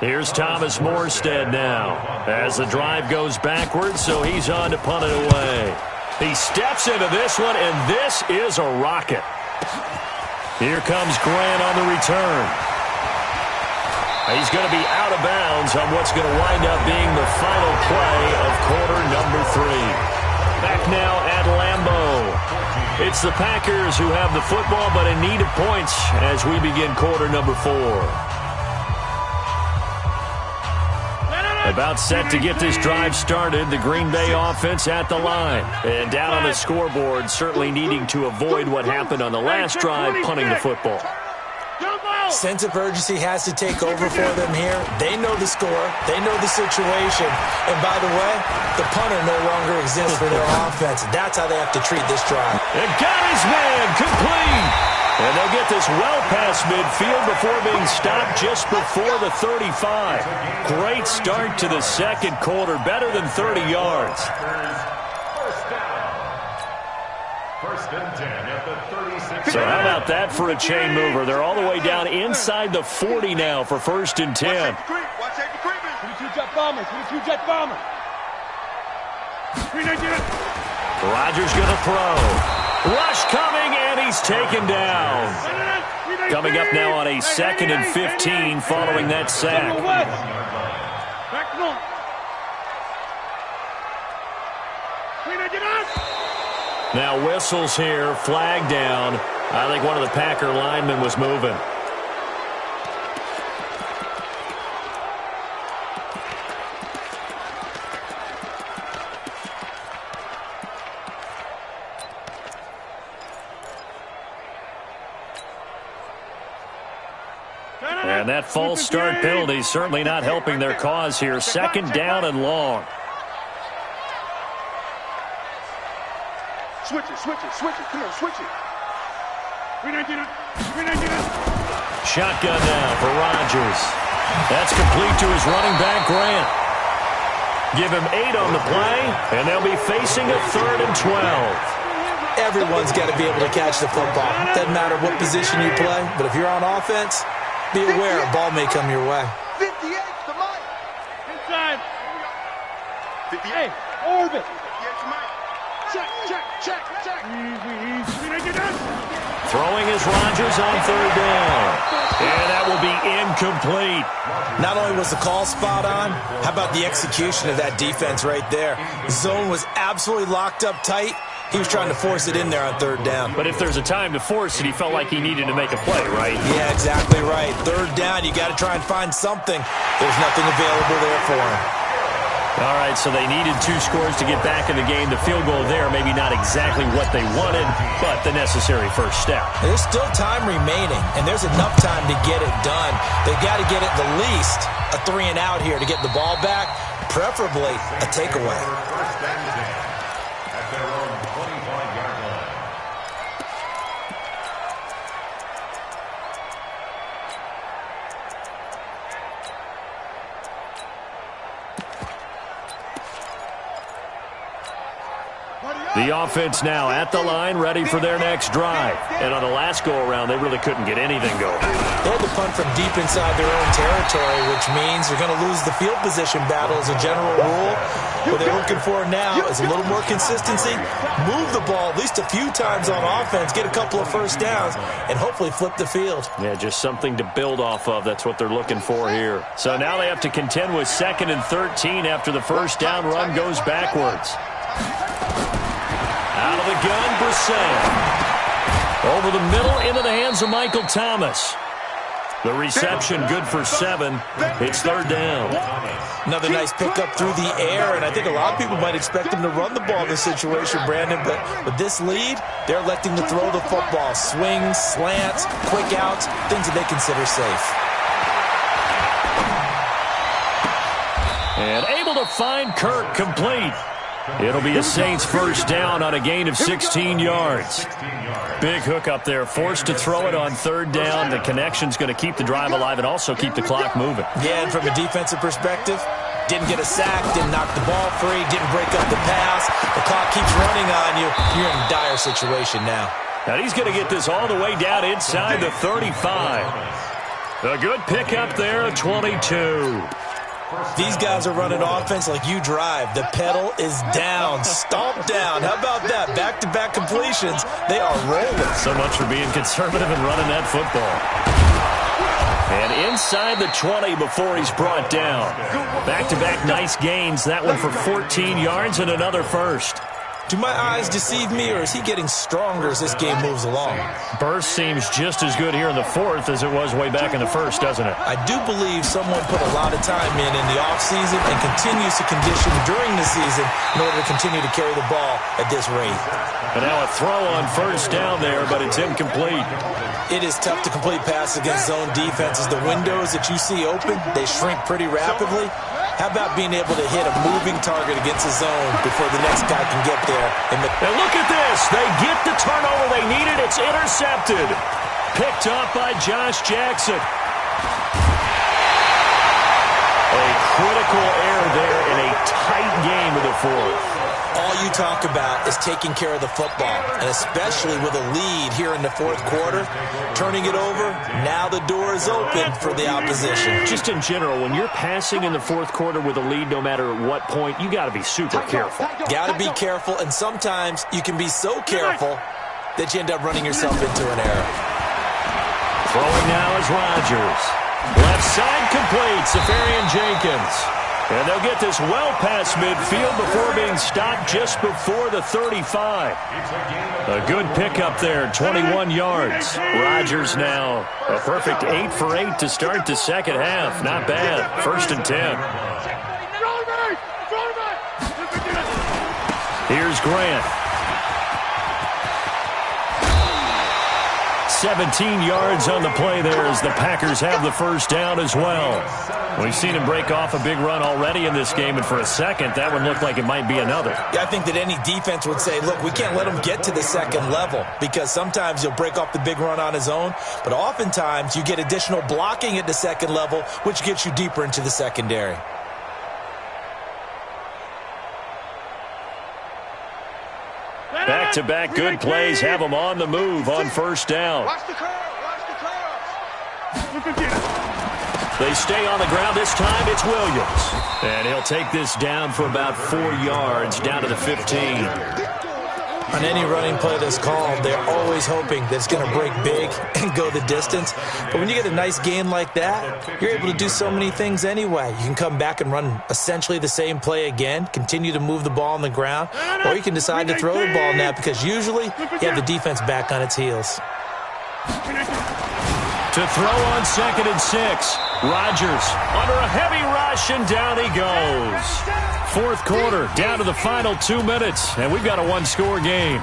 Here's Thomas Morstead now as the drive goes backwards, so he's on to punt it away. He steps into this one, and this is a rocket. Here comes Grant on the return. He's going to be out of bounds on what's going to wind up being the final play of quarter number 3. Back now at Lambeau. It's the Packers who have the football, but in need of points as we begin quarter number 4. About set to get this drive started, the Green Bay offense at the line. And down on the scoreboard, certainly needing to avoid what happened on the last drive, punting the football. Sense of urgency has to take over for them here. They know the score. They know the situation. And by the way, the punter no longer exists for their offense. That's how they have to treat this drive. And got his man complete. And they'll get this well past midfield before being stopped just before the 35. Great start to the second quarter. Better than 30 yards. First down. First and 10 at the 36. So how about that for a chain mover? They're all the way down inside the 40 now for first and 10. Watch safety creeping. 22 jet bomber, 22 jet bomber. Rodgers going to throw. Rush coming, and he's taken down. Coming up now on a 2nd and 15 following that sack. Back north. Now whistles here, flag down. I think one of the Packer linemen was moving. And that false start penalty is certainly not helping their cause here. Second down and long. Switch it, switch it, switch it. Come on, switch it. Shotgun now for Rodgers. That's complete to his running back, Grant. Give him 8 on the play, and they'll be facing a 3rd and 12. Everyone's got to be able to catch the football. Doesn't matter what position you play, but if you're on offense, be aware a ball may come your way. 58 to Mike. Inside. 58. Hey, orbit. 58 to Mike. Check, check, check, check. Throwing is Rodgers on 3rd down. And that will be incomplete. Not only was the call spot on, how about the execution of that defense right there? Zone was absolutely locked up tight. He was trying to force it in there on 3rd down. But if there's a time to force it, he felt like he needed to make a play, right? Yeah, exactly right. 3rd down, you got to try and find something. There's nothing available there for him. All right, so they needed 2 scores to get back in the game. The field goal there, maybe not exactly what they wanted, but the necessary first step. There's still time remaining, and there's enough time to get it done. They've got to get at the least a 3 and out here to get the ball back, preferably a takeaway. First and 10 at their own 25-yard line. The offense now at the line, ready for their next drive. And on the last go-around, they really couldn't get anything going. They had to punt from deep inside their own territory, which means you're going to lose the field position battle as a general rule. What they're looking for now is a little more consistency, move the ball at least a few times on offense, get a couple of first downs, and hopefully flip the field. Yeah, just something to build off of. That's what they're looking for here. So now they have to contend with 2nd and 13 after the first down run goes backwards. Out of the gun, Brissett. Over the middle, into the hands of Michael Thomas. The reception good for 7. It's 3rd down. Another nice pickup through the air, and I think a lot of people might expect them to run the ball in this situation, Brandon, but with this lead, they're electing to throw the football. Swings, slants, quick outs, things that they consider safe. And able to find Kirk complete. It'll be a Saints first down on a gain of 16 yards. Big hook up there, forced to throw it on 3rd down. The connection's going to keep the drive alive and also keep the clock moving. Yeah, and from a defensive perspective, didn't get a sack, didn't knock the ball free, didn't break up the pass. The clock keeps running on you. You're in a dire situation now. And he's going to get this all the way down inside the 35. A good pickup there, 22. These guys are running offense like you drive. The pedal is down, stomped down. How about that? Back-to-back completions. They are rolling. So much for being conservative and running that football. And inside the 20 before he's brought down. Back-to-back nice gains. That one for 14 yards and another first. Do my eyes deceive me, or is he getting stronger as this game moves along? Burst seems just as good here in the 4th as it was way back in the 1st, doesn't it? I do believe someone put a lot of time in the offseason and continues to condition during the season in order to continue to carry the ball at this rate. And now a throw on 1st down there, but it's incomplete. It is tough to complete passes against zone defenses. The windows that you see open, they shrink pretty rapidly. How about being able to hit a moving target against a zone before the next guy can get there? And look at this. They get the turnover they needed. It's intercepted. Picked up by Josh Jackson. A critical error there in a tight game of the 4th. All you talk about is taking care of the football, and especially with a lead here in the 4th quarter, turning it over, now the door is open for the opposition. Just in general, when you're passing in the 4th quarter with a lead, no matter at what point, you got to be super careful. Got to be careful, and sometimes you can be so careful that you end up running yourself into an error. Throwing now is Rodgers. Left side complete, Safarian Jenkins. And they'll get this well past midfield before being stopped just before the 35. A good pickup there, 21 yards. Rodgers now a perfect 8 for 8 to start the 2nd half. Not bad. 1st and 10. Here's Grant. 17 yards on the play there as the Packers have the first down as well. We've seen him break off a big run already in this game, and for a second, that one looked like it might be another. Yeah, I think that any defense would say, look, we can't let him get to the 2nd level, because sometimes he'll break off the big run on his own, but oftentimes you get additional blocking at the 2nd level, which gets you deeper into the secondary. Back-to-back good plays have them on the move on 1st down. Watch the curl. They stay on the ground. This time it's Williams. And he'll take this down for about 4 yards down to the 15. On any running play that's called, they're always hoping that it's going to break big and go the distance. But when you get a nice gain like that, you're able to do so many things anyway. You can come back and run essentially the same play again, continue to move the ball on the ground, or you can decide to throw the ball now because usually you have the defense back on its heels. To throw on 2nd and 6. Rodgers under a heavy rush, and down he goes. fourth quarter, down to the final 2 minutes, and we've got a one-score game.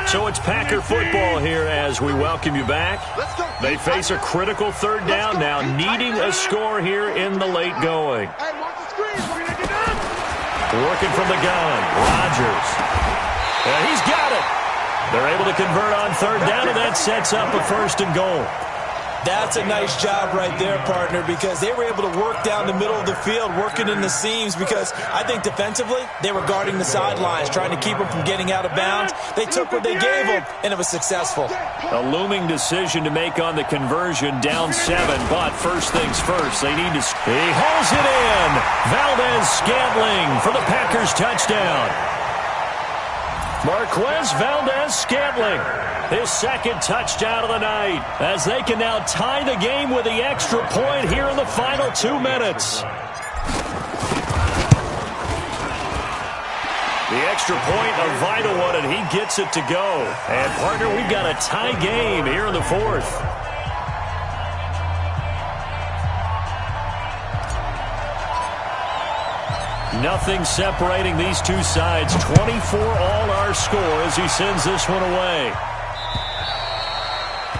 So it's Packer football here as we welcome you back. They face a critical third down now, needing a score here in the late going. Working from the gun, Rodgers. And he's got it. They're able to convert on third down, and that sets up a 1st and goal. That's a nice job right there, partner, because they were able to work down the middle of the field, working in the seams, because I think defensively they were guarding the sidelines, trying to keep them from getting out of bounds. They took what they gave them, and it was successful. A looming decision to make on the conversion, down 7, but first things first, they need to... He hauls it in. Valdez-Scantling for the Packers touchdown. Marquez Valdez-Scantling, his 2nd touchdown of the night, as they can now tie the game with the extra point here in the final 2 minutes. The extra point, a vital one, and he gets it to go. And, partner, we've got a tie game here in the 4th. Nothing separating these two sides. 24 all our score as he sends this one away.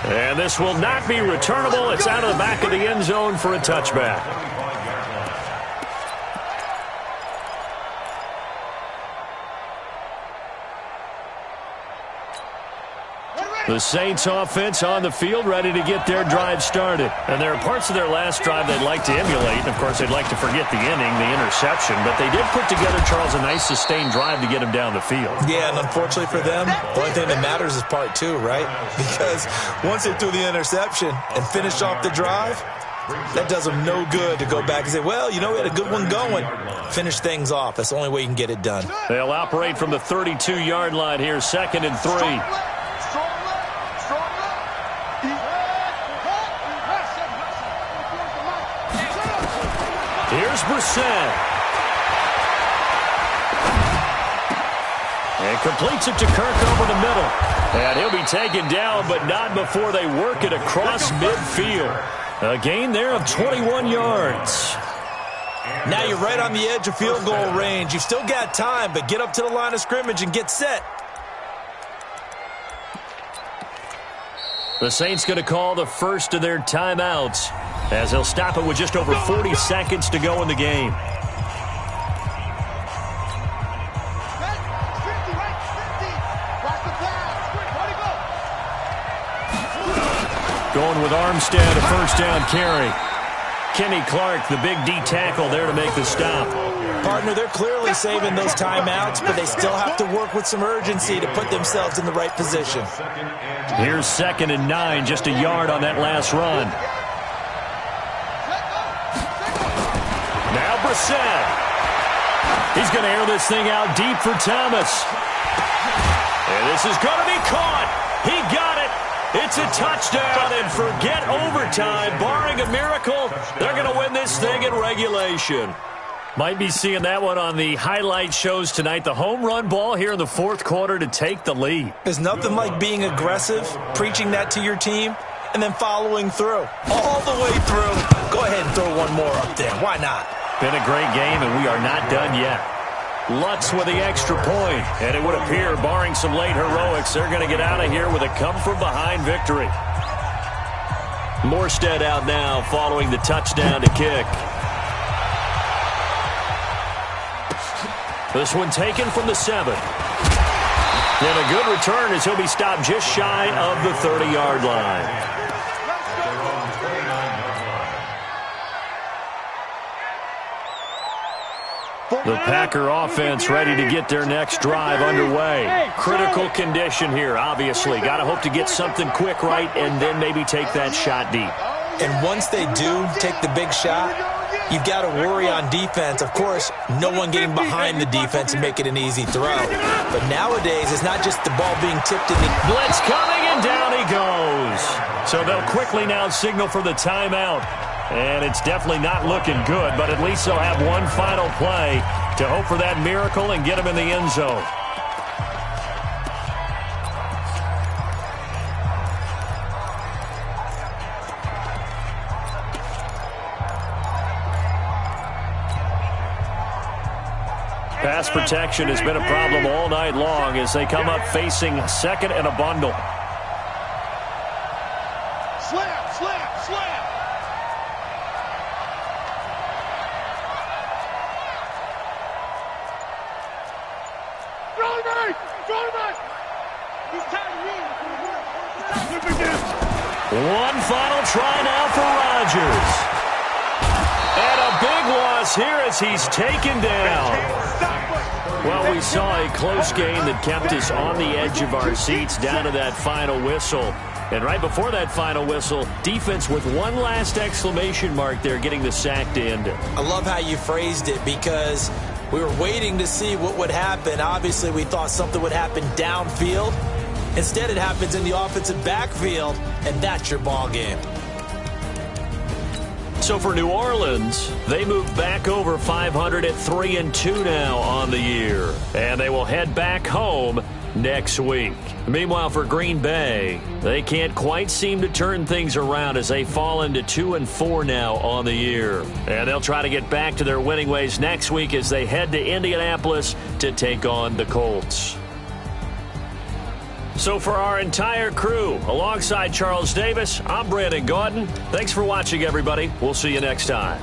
And this will not be returnable. It's out of the back of the end zone for a touchback. The Saints offense on the field, ready to get their drive started. And there are parts of their last drive they'd like to emulate. And of course, they'd like to forget the inning, the interception. But they did put together, Charles, a nice sustained drive to get him down the field. Yeah, and unfortunately for them, the only thing that matters is part 2, right? Because once they threw the interception and finished off the drive, that does them no good to go back and say, well, you know, we had a good one going. Finish things off. That's the only way you can get it done. They'll operate from the 32-yard line here, 2nd and 3. Here's Brissett. And completes it to Kirk over the middle. And he'll be taken down, but not before they work it across midfield. A gain there of 21 yards. Now you're right on the edge of field goal range. You've still got time, but get up to the line of scrimmage and get set. The Saints going to call the first of their timeouts, as they'll stop it with just over 40 seconds to go in the game. Going with Armstead, a 1st down carry. Kenny Clark, the big D tackle, there to make the stop. Partner, they're clearly saving those timeouts, but they still have to work with some urgency to put themselves in the right position. Here's 2nd and 9, just a yard on that last run. Now Brissett. He's going to air this thing out deep for Thomas. And this is going to be caught. He got it. It's a touchdown, and forget overtime. Barring a miracle, they're going to win this thing in regulation. Might be seeing that one on the highlight shows tonight. The home run ball here in the 4th quarter to take the lead. There's nothing like being aggressive, preaching that to your team, and then following through. All the way through. Go ahead and throw one more up there. Why not? Been a great game, and we are not done yet. Lutz with the extra point, and it would appear, barring some late heroics, they're going to get out of here with a come-from-behind victory. Morstead out now following the touchdown to kick. This one taken from the 7. And a good return as he'll be stopped just shy of the 30-yard line. The Packer offense ready to get their next drive underway. Critical condition here, obviously. Got to hope to get something quick right and then maybe take that shot deep. And once they do take the big shot, you've got to worry on defense. Of course, no one getting behind the defense and make it an easy throw. But nowadays, it's not just the ball being tipped in the... Blitz coming, and down he goes. So they'll quickly now signal for the timeout. And it's definitely not looking good, but at least they'll have one final play to hope for that miracle and get them in the end zone. Pass protection has been a problem all night long as they come up facing second and a bundle. Slam, slam, slam. Throw it back! Throw it back! He's tired of winning. He's tired of One final try now for Rodgers. And a big loss here as he's taken down. Well, we saw a close game that kept us on the edge of our seats down to that final whistle. And right before that final whistle, defense with one last exclamation mark there getting the sack to end it. I love how you phrased it because we were waiting to see what would happen. Obviously, we thought something would happen downfield. Instead, it happens in the offensive backfield, and that's your ball game. So for New Orleans, they move back over 500 at 3-2 now on the year. And they will head back home next week. Meanwhile, for Green Bay, they can't quite seem to turn things around as they fall into 2-4 now on the year. And they'll try to get back to their winning ways next week as they head to Indianapolis to take on the Colts. So for our entire crew, alongside Charles Davis, I'm Brandon Gaudin. Thanks for watching, everybody. We'll see you next time.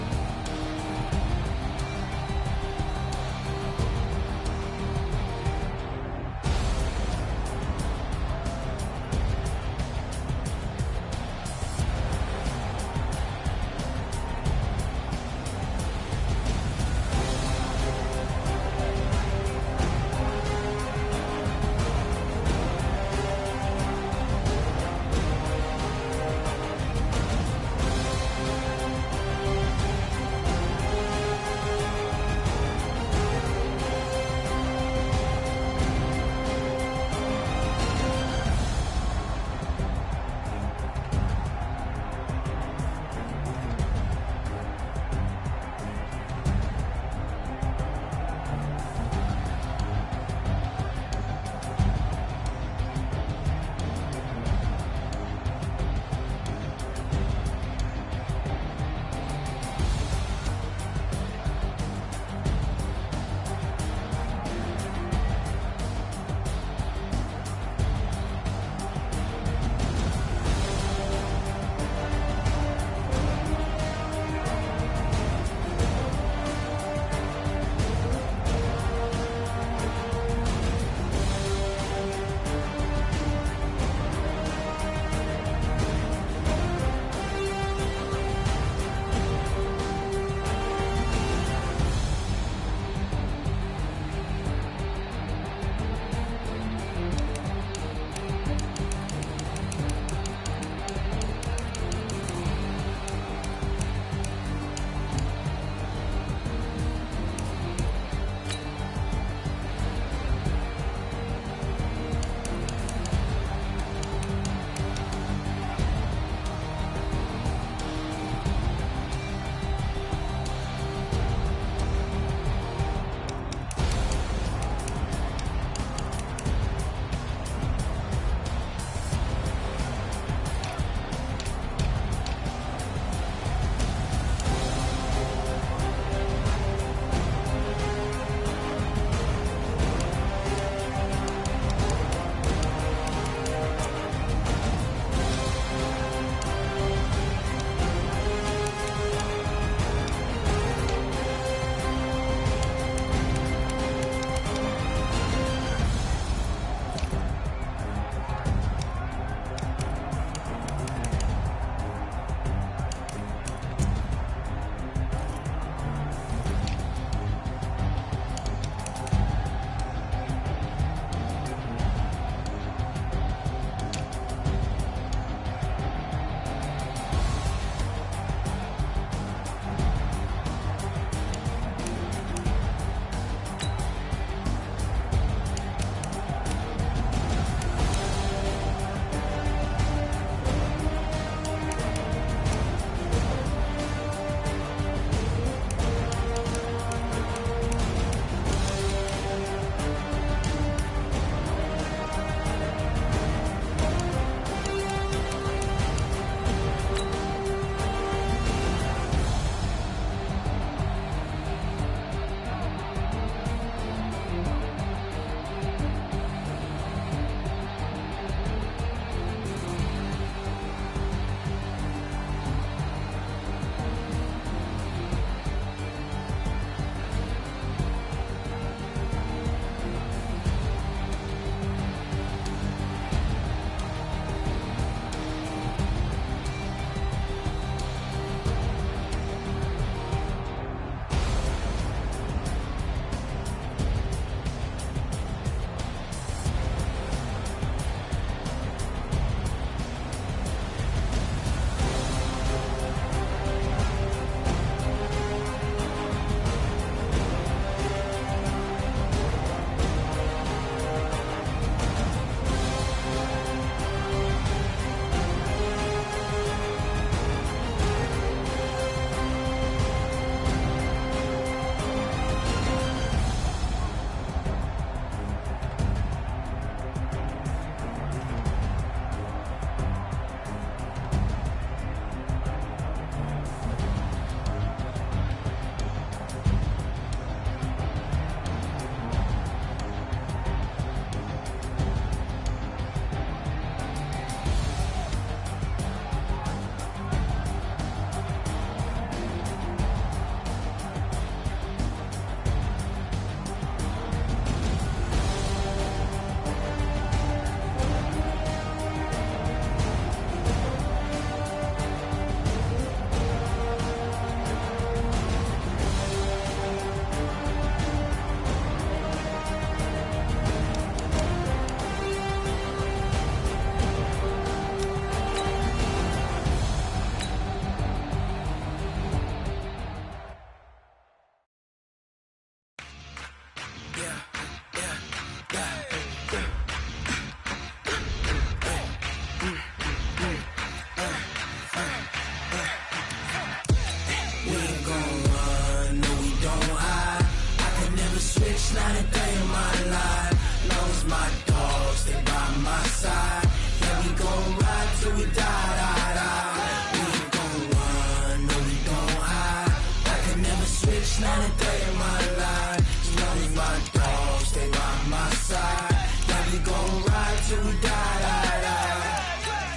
switch, not a day in my life. As long as my dogs stay by my side. Yeah, we gon' ride till we die.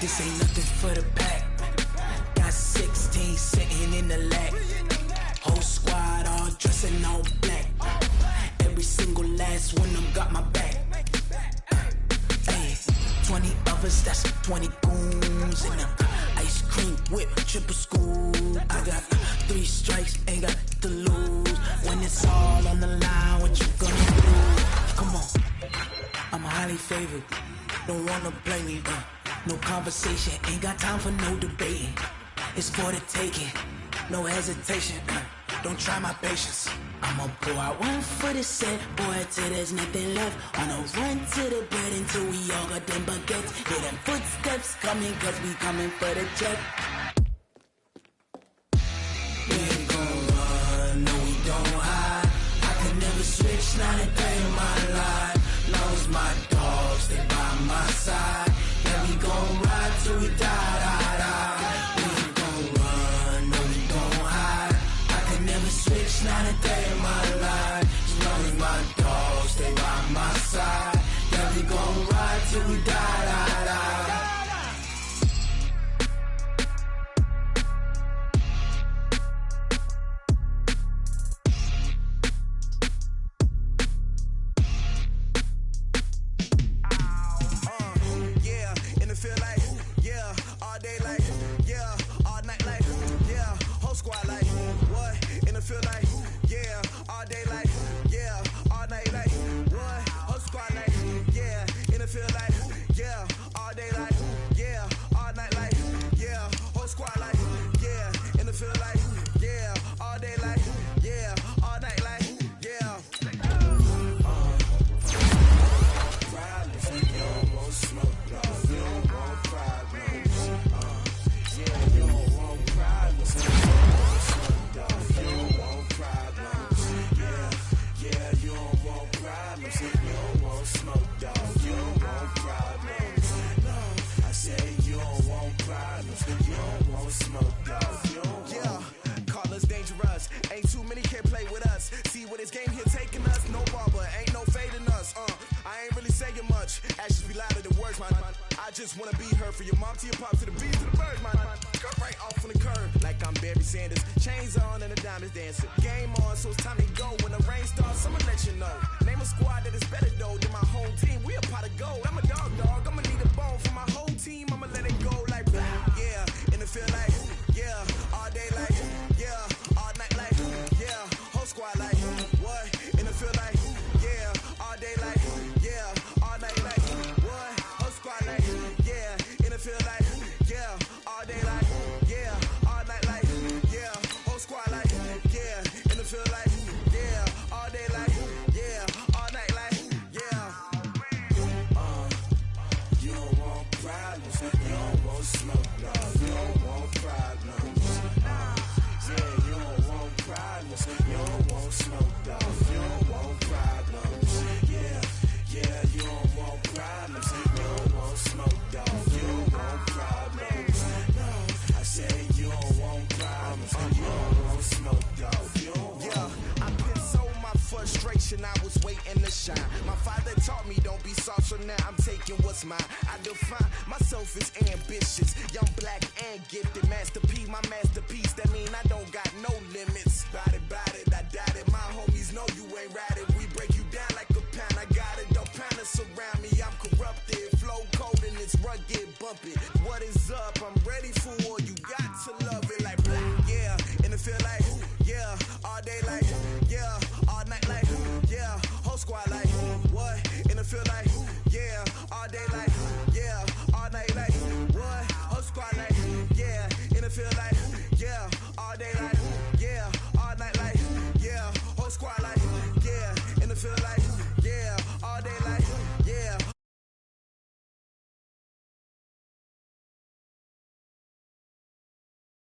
This ain't nothing for the pack. Got 16 sitting in the lap. Whole squad all dressing all black. Every single last one of them got my back. Hey, 20 of us, that's 20 goons in the ice cream whip, triple school. I got 3 strikes, ain't got to lose. When it's all on the line, what you gonna do? Come on, I'm highly favored. Don't wanna play me, no conversation, ain't got time for no debating. It's for the taking, no hesitation. Don't try my patience. I'ma pour out one for the set, boy, till there's nothing left. On a run to the bread until we all got them baguettes. Hear them footsteps coming, cause we coming for the check. We ain't gon' run, no we don't hide. I can never switch, not a day in my life. Long as my dogs stay by my side. Yeah, we gon' ride till we die. We ain't gon' run, no we don't hide. I can never switch, not a day in my life. As long as my dogs stay by my side. Yeah, we gon' ride till we die. I was waiting to shine. My father taught me don't be soft, so now I'm taking what's mine. I define myself as ambitious, young, black, and gifted. Master P, my masterpiece. That mean I don't got no limits.